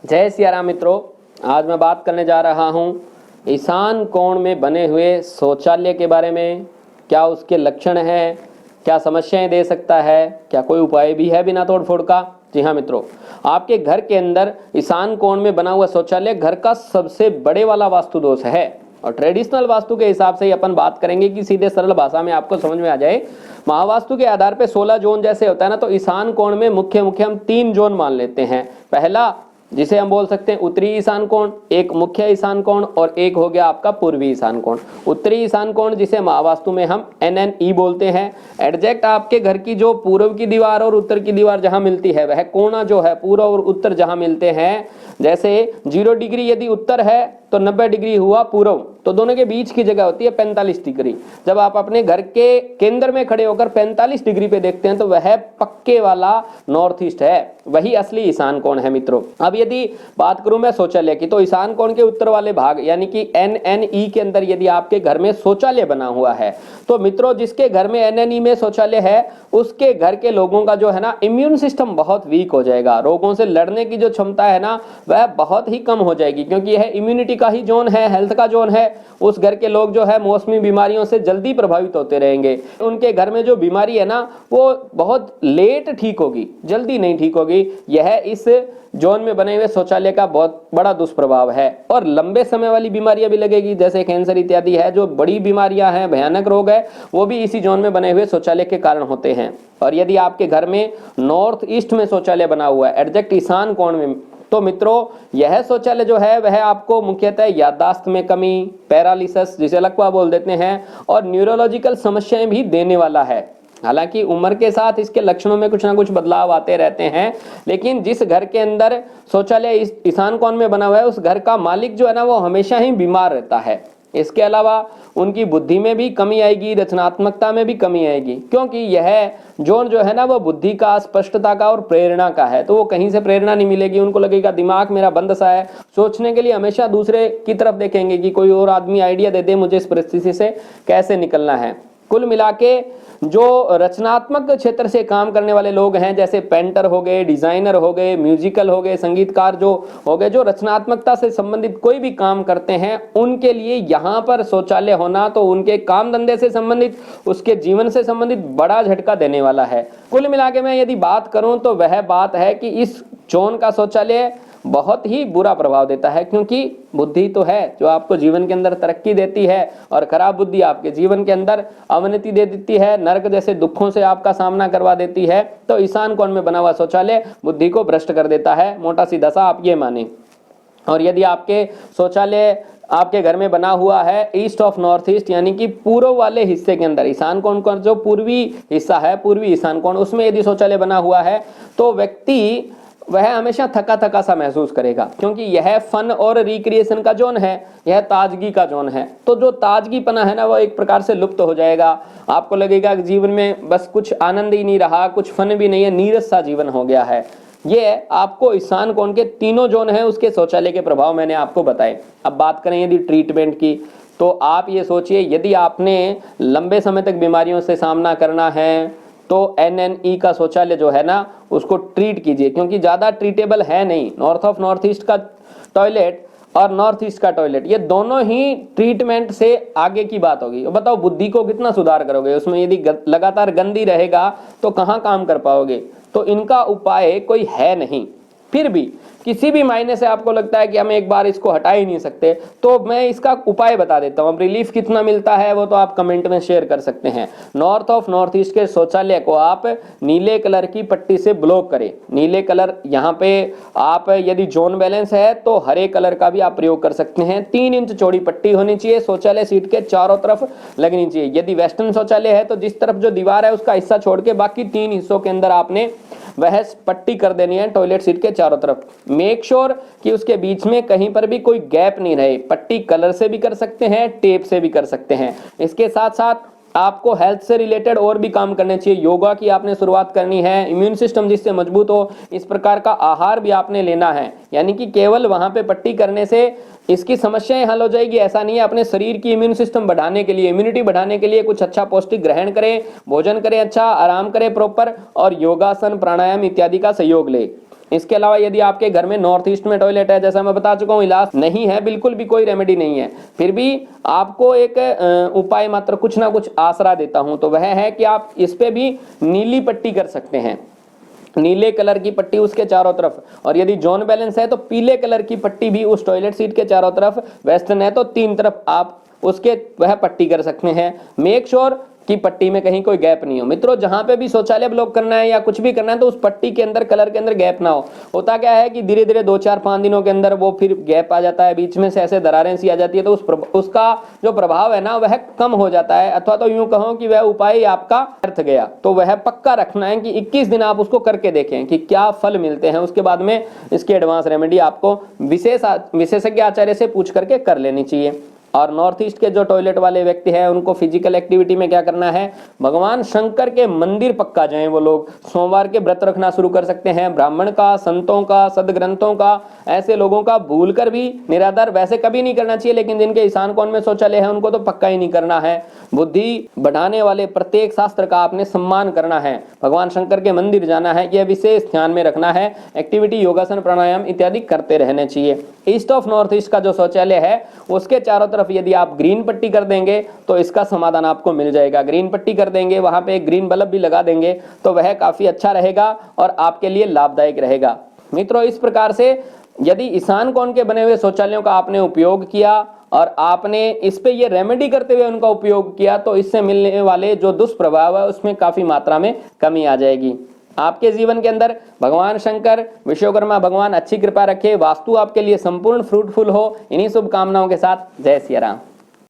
जय सिया राम मित्रों, आज मैं बात करने जा रहा हूँ ईशान कोण में बने हुए शौचालय के बारे में। क्या उसके लक्षण हैं, क्या समस्याएं दे सकता है, क्या कोई उपाय भी है बिना तोड़ फोड़ का। जी हाँ मित्रों, आपके घर के अंदर ईशान कोण में बना हुआ शौचालय घर का सबसे बड़े वाला वास्तु दोष है। और ट्रेडिशनल वास्तु के हिसाब से ही अपन बात करेंगे कि सीधे सरल भाषा में आपको समझ में आ जाए। महावास्तु के आधार पे 16 जोन जैसे होता है ना, तो ईशान कोण में मुख्य हम 3 जोन मान लेते हैं। पहला जिसे हम बोल सकते हैं उत्तरी ईशान कोण, एक मुख्य ईशान कोण और एक हो गया आपका पूर्वी ईशान कोण। उत्तरी ईशान कोण जिसे महावास्तु में हम NNE बोलते हैं। एग्जैक्ट आपके घर की जो पूर्व की दीवार और उत्तर की दीवार जहां मिलती है, वह कोना जो है पूर्व और उत्तर जहां मिलते हैं, जैसे 0 डिग्री यदि उत्तर है तो 90 डिग्री हुआ पूर्व, तो दोनों के बीच की जगह होती है 45 डिग्री। जब आप अपने घर के केंद्र में खड़े होकर 45 डिग्री पे देखते हैं तो वह पक्के वाला नॉर्थ ईस्ट है, वही असली ईशान कोण है मित्रों। अब यदि बात करूं मैं शौचालय की, तो ईशान कोण के उत्तर वाले भाग यानी कि NNE के अंदर यदि आपके घर में शौचालय बना हुआ है, तो मित्रों जिसके घर में NNE में शौचालय है उसके घर के लोगों का जो है ना इम्यून सिस्टम बहुत वीक हो जाएगा। रोगों से लड़ने की जो क्षमता है ना वह बहुत ही कम हो जाएगी, क्योंकि यह इम्यूनिटी का ही जोन है, हेल्थ का जोन है। उस घर के लोग जो है मौसमी बीमारियों से जल्दी प्रभावित होते रहेंगे। उनके घर में जो बीमारी है ना वो बहुत लेट ठीक होगी, जल्दी नहीं ठीक होगी। यह इस जोन में बने हुए शौचालय का बहुत बड़ा दुष्प्रभाव है। और लंबे समय वाली बीमारियां भी लगेगी, जैसे कैंसर इत्यादि है, जो बड़ी बीमारियां हैं, भयानक रोग है, वो भी इसी जोन में बने हुए शौचालय के कारण होते हैं। और यदि आपके घर में नॉर्थ ईस्ट में शौचालय बना हुआ है, एग्जैक्ट ईशान कोण में, तो मित्रों यह शौचालय जो है वह आपको मुख्यतः याददाश्त में कमी, पैरालिसिस जिसे लकवा बोल देते हैं, और न्यूरोलॉजिकल समस्याएं भी देने वाला है। हालांकि उम्र के साथ इसके लक्षणों में कुछ ना कुछ बदलाव आते रहते हैं, लेकिन जिस घर के अंदर शौचालय ईशान कोण में बना हुआ है उस घर का मालिक जो है ना वो हमेशा ही बीमार रहता है। इसके अलावा उनकी बुद्धि में भी कमी आएगी, रचनात्मकता में भी कमी आएगी, क्योंकि यह जोन जो है ना वो बुद्धि का, स्पष्टता का और प्रेरणा का है। तो वो कहीं से प्रेरणा नहीं मिलेगी, उनको लगेगा दिमाग मेरा बंद सा है, सोचने के लिए हमेशा दूसरे की तरफ देखेंगे कि कोई और आदमी आइडिया दे दे मुझे इस परिस्थिति से कैसे निकलना है। कुल मिला के जो रचनात्मक क्षेत्र से काम करने वाले लोग हैं, जैसे पेंटर हो गए, डिजाइनर हो गए, म्यूजिकल हो गए, संगीतकार जो हो गए, जो रचनात्मकता से संबंधित कोई भी काम करते हैं, उनके लिए यहाँ पर शौचालय होना तो उनके काम धंधे से संबंधित, उसके जीवन से संबंधित बड़ा झटका देने वाला है। कुल मिला के मैं यदि बात करूं तो वह बात है कि इस जोन का शौचालय बहुत ही बुरा प्रभाव देता है, क्योंकि बुद्धि तो है जो आपको जीवन के अंदर तरक्की देती है, और खराब बुद्धि आपके जीवन के अंदर अवनति दे देती है, नरक जैसे दुखों से आपका सामना करवा देती है। तो ईशान कोण में बना हुआ शौचालय बुद्धि को भ्रष्ट कर देता है, मोटा सीधा सा आप ये माने। और यदि आपके शौचालय आपके घर में बना हुआ है ईस्ट ऑफ नॉर्थ ईस्ट यानी कि पूर्व वाले हिस्से के अंदर, ईशान कोण का जो पूर्वी हिस्सा है, पूर्वी ईशान कोण, उसमें यदि शौचालय बना हुआ है तो व्यक्ति वह हमेशा थका थका सा महसूस करेगा, क्योंकि यह फन और रिक्रिएशन का जोन है, यह ताजगी का जोन है। तो जो ताजगीपना है ना वो एक प्रकार से लुप्त हो जाएगा। आपको लगेगा कि जीवन में बस कुछ आनंद ही नहीं रहा, कुछ फन भी नहीं है, नीरस सा जीवन हो गया है। ये आपको ईशान कोण के तीनों जोन है उसके शौचालय के प्रभाव मैंने आपको बताए। अब बात करें यदि ट्रीटमेंट की, तो आप ये सोचिए यदि आपने लंबे समय तक बीमारियों से सामना करना है तो NNE का शौचालय जो है ना उसको ट्रीट कीजिए, क्योंकि ज्यादा ट्रीटेबल है नहीं। नॉर्थ ईस्ट का टॉयलेट और नॉर्थ ईस्ट का टॉयलेट, ये दोनों ही ट्रीटमेंट से आगे की बात होगी। बताओ बुद्धि को कितना सुधार करोगे उसमें, यदि लगातार गंदी रहेगा तो कहाँ काम कर पाओगे। तो इनका उपाय कोई है नहीं। फिर भी किसी भी मायने से आपको लगता है कि हम एक बार इसको हटा ही नहीं सकते, तो मैं इसका उपाय बता देता हूँ। अब रिलीफ कितना मिलता है वो तो आप कमेंट में शेयर कर सकते हैं। नॉर्थ ईस्ट के शौचालय को आप नीले कलर की पट्टी से ब्लॉक करें। नीले कलर यहाँ पे आप यदि जोन बैलेंस है तो हरे कलर का भी आप प्रयोग कर सकते हैं। 3 इंच चौड़ी पट्टी होनी चाहिए, शौचालय सीट के चारों तरफ लगनी चाहिए। यदि वेस्टर्न शौचालय है तो जिस तरफ जो दीवार है उसका हिस्सा छोड़ के बाकी 3 हिस्सों के अंदर आपने वह पट्टी कर देनी है टॉयलेट सीट के चारों तरफ। मेक श्योर कि उसके बीच में कहीं पर भी कोई गैप नहीं रहे। पट्टी कलर से भी कर सकते हैं, टेप से भी कर सकते हैं। इसके साथ साथ आपको हेल्थ से रिलेटेड और भी काम करने चाहिए। योगा की आपने शुरुआत करनी है, इम्यून सिस्टम जिससे मजबूत हो, इस प्रकार का आहार भी आपने लेना है। यानी कि केवल वहां पे पट्टी करने से इसकी समस्याएं हल हो जाएगी ऐसा नहीं है। अपने शरीर की इम्यून सिस्टम बढ़ाने के लिए, इम्यूनिटी बढ़ाने के लिए कुछ अच्छा पौष्टिक ग्रहण करें, भोजन करें, अच्छा आराम करें प्रॉपर, और योगासन प्राणायाम इत्यादि का सहयोग ले। इसके अलावा यदि आपके घर में नॉर्थ ईस्ट में टॉयलेट है, जैसा मैं बता चुका हूं, इलाज नहीं है, बिल्कुल भी कोई रेमेडी नहीं है, फिर भी आपको एक उपाय मात्र कुछ ना कुछ आसरा देता हूं, तो वह है कि आप इस पे भी नीली पट्टी कर सकते हैं, नीले कलर की पट्टी उसके चारों तरफ, और यदि जोन बैलेंस है तो पीले कलर की पट्टी भी उस टॉयलेट सीट के चारों तरफ, वेस्टर्न है तो 3 तरफ आप उसके वह पट्टी कर सकते हैं। मेक श्योर कि पट्टी में कहीं कोई गैप नहीं हो। मित्रों, जहां पे भी शौचालय ब्लॉक करना है या कुछ भी करना है तो उस पट्टी के अंदर, कलर के अंदर गैप ना हो। होता क्या है कि धीरे धीरे 2-4-5 दिनों के अंदर वो फिर गैप आ जाता है, बीच में से ऐसे दरारें सी आ जाती है, तो उसका जो प्रभाव है ना वह कम हो जाता है, अथवा तो यूं कहो कि वह उपाय आपका व्यर्थ गया। तो वह पक्का रखना है कि 21 दिन आप उसको करके देखें कि क्या फल मिलते हैं। उसके बाद में इसकी एडवांस रेमेडी आपको विशेषज्ञ आचार्य से पूछ करके कर लेनी चाहिए। और नॉर्थ ईस्ट के जो टॉयलेट वाले व्यक्ति हैं उनको फिजिकल एक्टिविटी में क्या करना है, भगवान शंकर के मंदिर पक्का जाएं। वो लोग सोमवार के व्रत रखना शुरू कर सकते हैं, ब्राह्मण का, संतों का, सदग्रंथों का, ऐसे लोगों का भूल कर भी निराधार वैसे कभी नहीं करना चाहिए, लेकिन जिनके ईशान कोण में शौचालय है उनको तो पक्का ही नहीं करना है। बुद्धि बढ़ाने वाले प्रत्येक शास्त्र का आपने सम्मान करना है, भगवान शंकर के मंदिर जाना है, यह विशेष ध्यान में रखना है। एक्टिविटी, योगासन, प्राणायाम इत्यादि करते रहने चाहिए। ईस्ट ऑफ नॉर्थ ईस्ट का जो शौचालय है उसके चारों तरफ यदि आप ग्रीन पट्टी कर देंगे तो इसका समाधान आपको मिल जाएगा। ग्रीन पट्टी कर देंगे, वहां पे एक ग्रीन बल्ब भी लगा देंगे तो वह काफी अच्छा रहेगा और आपके लिए लाभदायक रहेगा। मित्रों, इस प्रकार से यदि ईशान कोण के बने हुए शौचालयों का आपने उपयोग किया और आपने इस पे ये रेमेडी करते हुए उनका उपयोग किया तो इससे मिलने वाले जो दुष्प्रभाव है उसमें काफी मात्रा में कमी आ जाएगी। आपके जीवन के अंदर भगवान शंकर, विश्वकर्मा भगवान अच्छी कृपा रखे, वास्तु आपके लिए संपूर्ण फ्रूटफुल हो। इन्हीं शुभकामनाओं के साथ जय सिया राम।